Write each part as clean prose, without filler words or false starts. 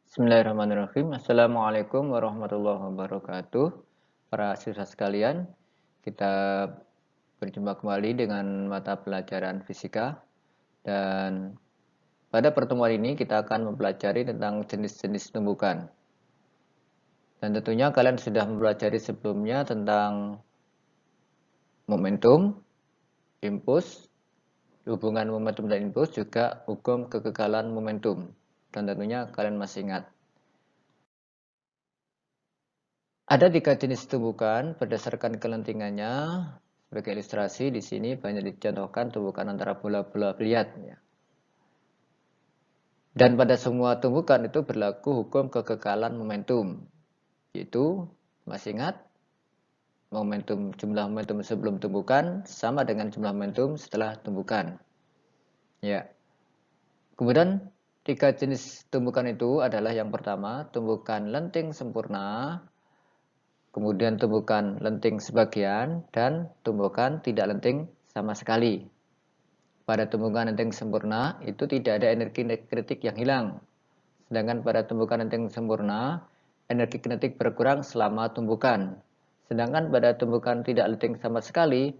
Bismillahirrahmanirrahim. Assalamualaikum warahmatullahi wabarakatuh. Para siswa sekalian, kita berjumpa kembali dengan mata pelajaran fisika. Dan pada pertemuan ini kita akan mempelajari tentang jenis-jenis tumbukan. Dan tentunya kalian sudah mempelajari sebelumnya tentang momentum, impuls, hubungan momentum dan impuls, juga hukum kekekalan momentum. Dan tentunya kalian masih ingat. Ada 3 jenis tumbukan berdasarkan kelentingannya. Sebagai ilustrasi di sini banyak dicontohkan tumbukan antara bola-bola biliar. Dan pada semua tumbukan itu berlaku hukum kekekalan momentum. Yaitu, masih ingat, jumlah momentum sebelum tumbukan sama dengan jumlah momentum setelah tumbukan. Ya. Kemudian 3 jenis tumbukan itu adalah yang pertama, tumbukan lenting sempurna, kemudian tumbukan lenting sebagian, dan tumbukan tidak lenting sama sekali. Pada tumbukan lenting sempurna itu tidak ada energi kinetik yang hilang. Sedangkan pada tumbukan lenting sempurna, energi kinetik berkurang selama tumbukan. Sedangkan pada tumbukan tidak lenting sama sekali,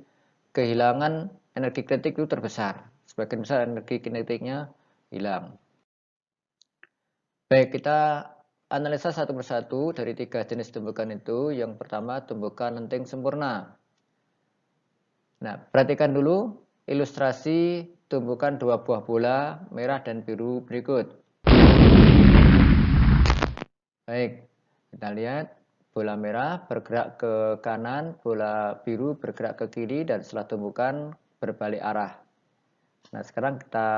kehilangan energi kinetik itu terbesar. Sebagian besar energi kinetiknya hilang. Baik, kita analisa satu persatu dari 3 jenis tumbukan itu. Yang pertama, tumbukan lenting sempurna. Nah, perhatikan dulu ilustrasi tumbukan 2 buah bola merah dan biru berikut. Baik, kita lihat bola merah bergerak ke kanan, bola biru bergerak ke kiri, dan setelah tumbukan berbalik arah. Nah, sekarang kita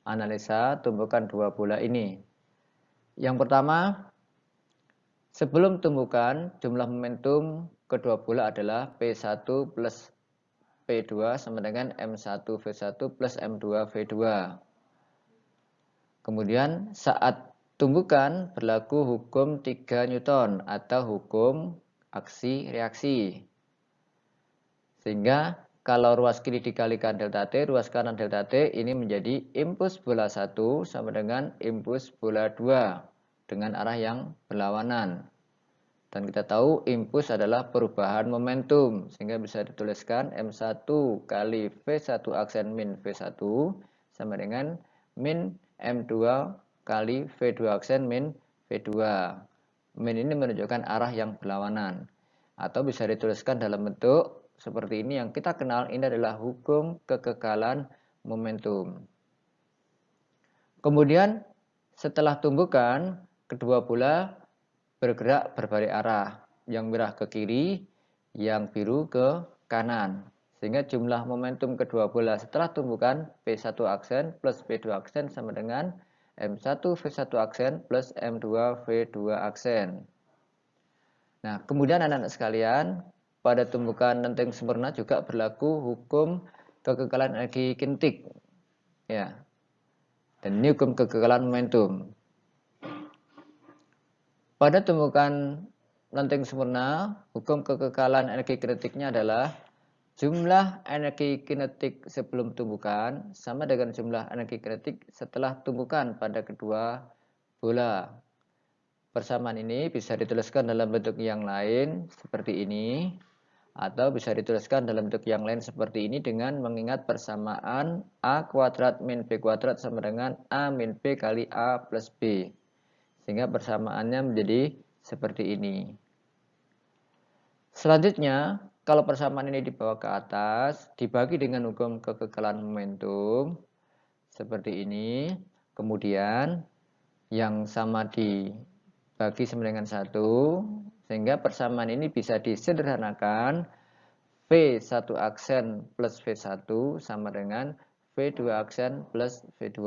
analisa tumbukan 2 bola ini. Yang pertama, sebelum tumbukan, jumlah momentum kedua bola adalah P1 plus P2 sama dengan M1V1 plus M2V2. Kemudian saat tumbukan berlaku hukum 3 Newton atau hukum aksi reaksi. Sehingga kalau ruas kiri dikalikan delta T, ruas kanan delta T, ini menjadi impuls bola 1 sama dengan impuls bola 2 dengan arah yang berlawanan. Dan kita tahu impuls adalah perubahan momentum, sehingga bisa dituliskan M1 kali V1 aksen min V1 sama dengan min M2 kali V2 aksen min V2. Min ini menunjukkan arah yang berlawanan. Atau bisa dituliskan dalam bentuk seperti ini, yang kita kenal ini adalah hukum kekekalan momentum. Kemudian setelah tumbukan, kedua bola bergerak berbalik arah. Yang merah ke kiri, yang biru ke kanan. Sehingga jumlah momentum kedua bola setelah tumbukan P1 aksen plus P2 aksen sama dengan M1V1 aksen plus M2V2 aksen. Nah, kemudian anak-anak sekalian, pada tumbukan lenting sempurna juga berlaku hukum kekekalan energi kinetik. Ya. Dan ini hukum kekekalan momentum. Pada tumbukan lenting sempurna, hukum kekekalan energi kinetiknya adalah jumlah energi kinetik sebelum tumbukan sama dengan jumlah energi kinetik setelah tumbukan pada kedua bola. Persamaan ini bisa dituliskan dalam bentuk yang lain seperti ini, atau bisa dituliskan dalam bentuk yang lain seperti ini dengan mengingat persamaan A kuadrat min B kuadrat sama dengan A min B kali A plus B. Sehingga persamaannya menjadi seperti ini. Selanjutnya, kalau persamaan ini dibawa ke atas, dibagi dengan hukum kekekalan momentum, seperti ini. Kemudian, yang sama dibagi sama dengan 1, sehingga persamaan ini bisa disederhanakan. V1 aksen plus V1 sama dengan V2 aksen plus V2.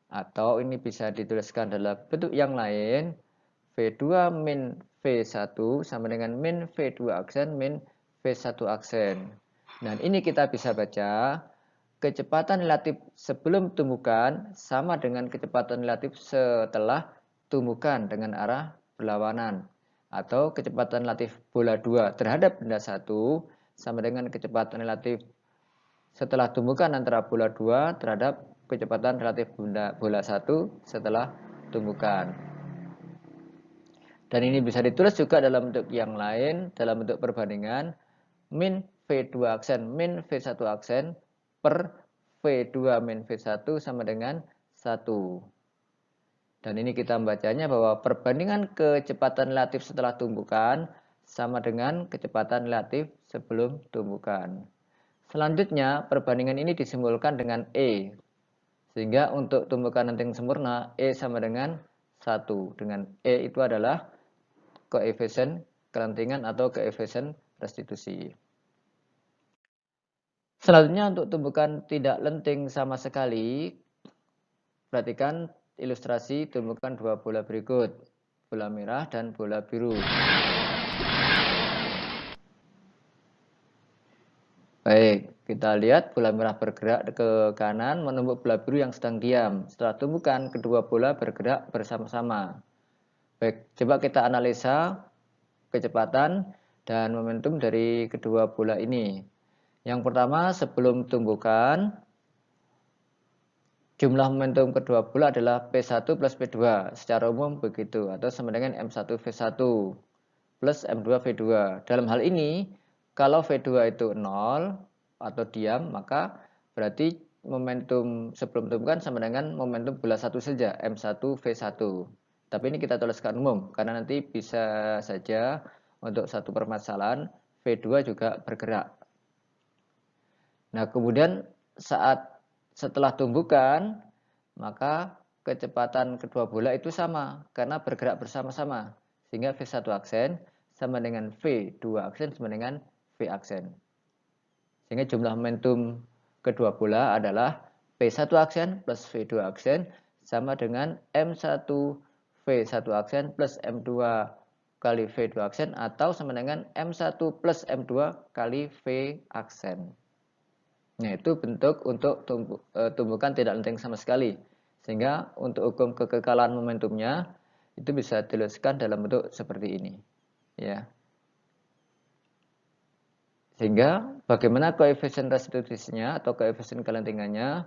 Atau ini bisa dituliskan dalam bentuk yang lain, V2 min V1 sama dengan min V2 aksen min V1 aksen. Dan ini kita bisa baca, kecepatan relatif sebelum tumbukan sama dengan kecepatan relatif setelah tumbukan dengan arah berlawanan. Atau kecepatan relatif bola 2 terhadap benda 1 sama dengan kecepatan relatif setelah tumbukan antara bola 2 terhadap kecepatan relatif bola 1 setelah tumbukan. Dan ini bisa ditulis juga dalam bentuk yang lain, dalam bentuk perbandingan min V2 aksen min V1 aksen per V2 min V1 sama dengan 1. Dan ini kita membacanya bahwa perbandingan kecepatan relatif setelah tumbukan sama dengan kecepatan relatif sebelum tumbukan. Selanjutnya, perbandingan ini disimbolkan dengan E. Sehingga untuk tumbukan lenting sempurna, E sama dengan 1. Dengan E itu adalah koefisien kelentingan atau koefisien restitusi. Selanjutnya untuk tumbukan tidak lenting sama sekali, perhatikan ilustrasi tumbukan dua bola berikut, bola merah dan bola biru. Baik, kita lihat bola merah bergerak ke kanan menumbuk bola biru yang sedang diam. Setelah tumbukan, kedua bola bergerak bersama-sama. Baik, coba kita analisa kecepatan dan momentum dari kedua bola ini. Yang pertama, sebelum tumbukan, jumlah momentum kedua bola adalah P1 plus P2. Secara umum begitu, atau sama dengan M1V1 plus M2V2. Dalam hal ini, kalau V2 itu 0 atau diam, maka berarti momentum sebelum tumbukan sama dengan momentum bola satu saja, M1V1. Tapi ini kita tuliskan umum, karena nanti bisa saja untuk satu permasalahan V2 juga bergerak. Nah, kemudian setelah tumbukan, maka kecepatan kedua bola itu sama, karena bergerak bersama-sama. Sehingga V1 aksen sama dengan V2 aksen sama dengan V aksen. Sehingga jumlah momentum kedua bola adalah P1 aksen plus V2 aksen sama dengan M1 V1 aksen plus M2 kali V2 aksen atau sama dengan M1 plus M2 kali V aksen. Nah, itu bentuk untuk tumbukan tidak lenting sama sekali. Sehingga untuk hukum kekekalan momentumnya itu bisa dituliskan dalam bentuk seperti ini. Ya. Sehingga bagaimana koefisien restitusinya atau koefisien kelentingannya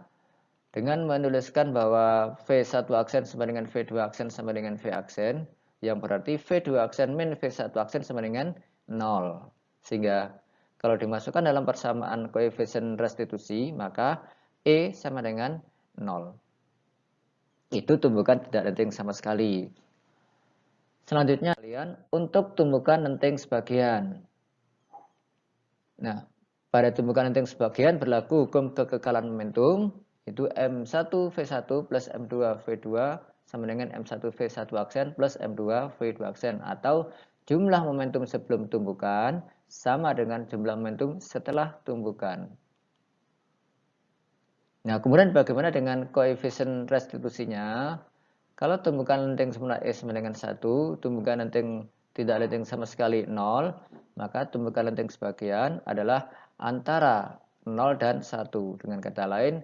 dengan menuliskan bahwa V1 aksen sama dengan V2 aksen sama dengan V aksen, yang berarti V2 aksen min V1 aksen sama dengan 0. Sehingga kalau dimasukkan dalam persamaan koefisien restitusi, maka E sama dengan 0. Itu tumbukan tidak lenting sama sekali. Selanjutnya, kalian untuk tumbukan lenting sebagian. Nah, pada tumbukan lenting sebagian berlaku hukum kekekalan momentum, itu M1V1 plus M2V2 sama dengan M1V1 aksen plus M2V2 aksen, atau jumlah momentum sebelum tumbukan sama dengan jumlah momentum setelah tumbukan. Nah, kemudian bagaimana dengan koefisien restitusinya? Kalau tumbukan lenting sempurna E sama dengan 1, tumbukan lenting tidak lenting sama sekali 0, maka tumbukan lenting sebagian adalah antara 0 dan 1. Dengan kata lain,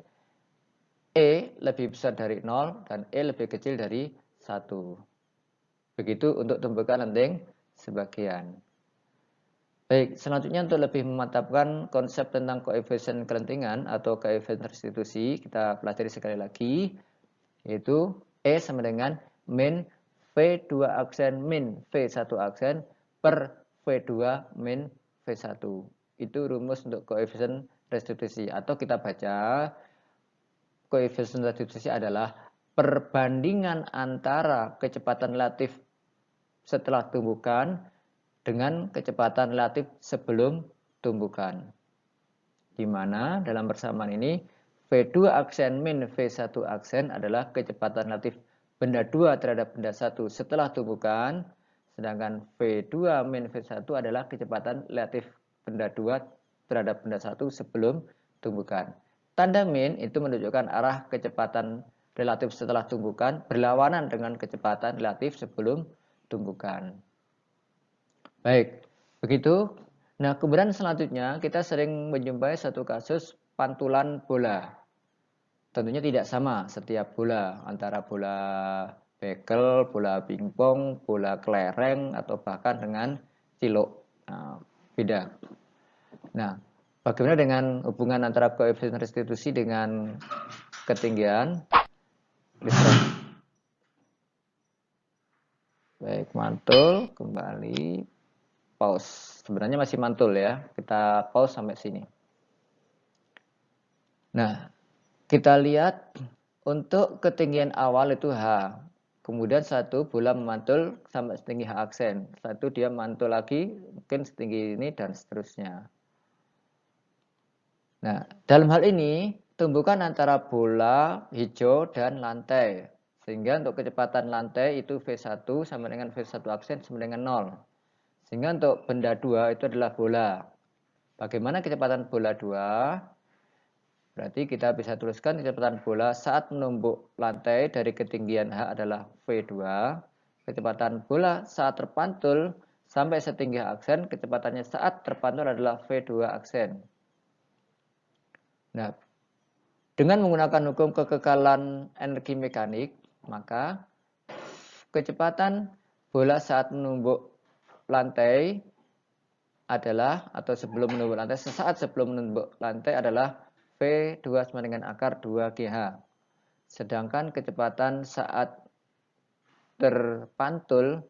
E lebih besar dari 0 dan E lebih kecil dari 1. Begitu untuk tumbukan lenting sebagian. Baik, selanjutnya untuk lebih memantapkan konsep tentang koefisien kelentingan atau koefisien restitusi, kita pelajari sekali lagi, yaitu E sama dengan min V2 aksen min V1 aksen per V2 min V1. Itu rumus untuk koefisien restitusi. Atau kita baca, koefisien restitusi adalah perbandingan antara kecepatan relatif setelah tumbukan dengan kecepatan relatif sebelum tumbukan. Di mana dalam persamaan ini V2 aksen min V1 aksen adalah kecepatan relatif benda 2 terhadap benda 1 setelah tumbukan, sedangkan V2 min V1 adalah kecepatan relatif benda 2 terhadap benda 1 sebelum tumbukan. Tanda min itu menunjukkan arah kecepatan relatif setelah tumbukan berlawanan dengan kecepatan relatif sebelum tumbukan. Baik, begitu. Nah, kemudian selanjutnya kita sering menjumpai satu kasus pantulan bola. Tentunya tidak sama setiap bola, antara bola bekel, bola pingpong, bola kelereng, atau bahkan dengan cilok. Nah, beda. Nah, bagaimana dengan hubungan antara koefisien restitusi dengan ketinggian listrik? Baik, mantul, kembali, pause. Sebenarnya masih mantul ya. Kita pause sampai sini. Nah, kita lihat untuk ketinggian awal itu H. Kemudian satu bola memantul sampai setinggi H aksen. Satu dia mantul lagi, mungkin setinggi ini dan seterusnya. Nah, dalam hal ini tumbukan antara bola, hijau, dan lantai. Sehingga untuk kecepatan lantai itu V1 sama dengan V1 aksen sama dengan 0. Sehingga untuk benda 2 itu adalah bola. Bagaimana kecepatan bola 2? Berarti kita bisa tuliskan kecepatan bola saat menumbuk lantai dari ketinggian H adalah V2. Kecepatan bola saat terpantul sampai setinggi H aksen, kecepatannya saat terpantul adalah V2 aksen. Nah, dengan menggunakan hukum kekekalan energi mekanik, maka kecepatan bola saat menumbuk lantai adalah, atau sebelum menumbuk lantai, sesaat sebelum menumbuk lantai adalah V2 sama dengan akar 2GH. Sedangkan kecepatan saat terpantul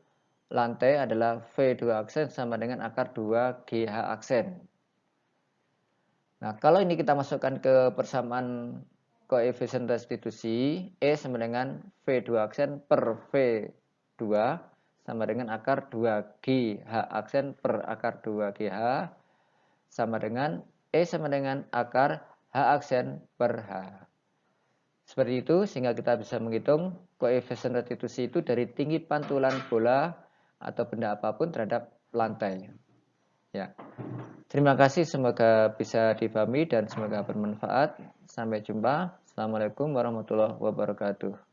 lantai adalah V2 aksen sama dengan akar 2GH aksen. Nah, kalau ini kita masukkan ke persamaan koefisien restitusi, E sama dengan V2 aksen per V2 sama dengan akar 2GH aksen per akar 2GH sama dengan E sama dengan akar H aksen per H. Seperti itu, sehingga kita bisa menghitung koefisien restitusi itu dari tinggi pantulan bola atau benda apapun terhadap lantai. Ya. Terima kasih, semoga bisa dipahami dan semoga bermanfaat. Sampai jumpa. Assalamualaikum warahmatullahi wabarakatuh.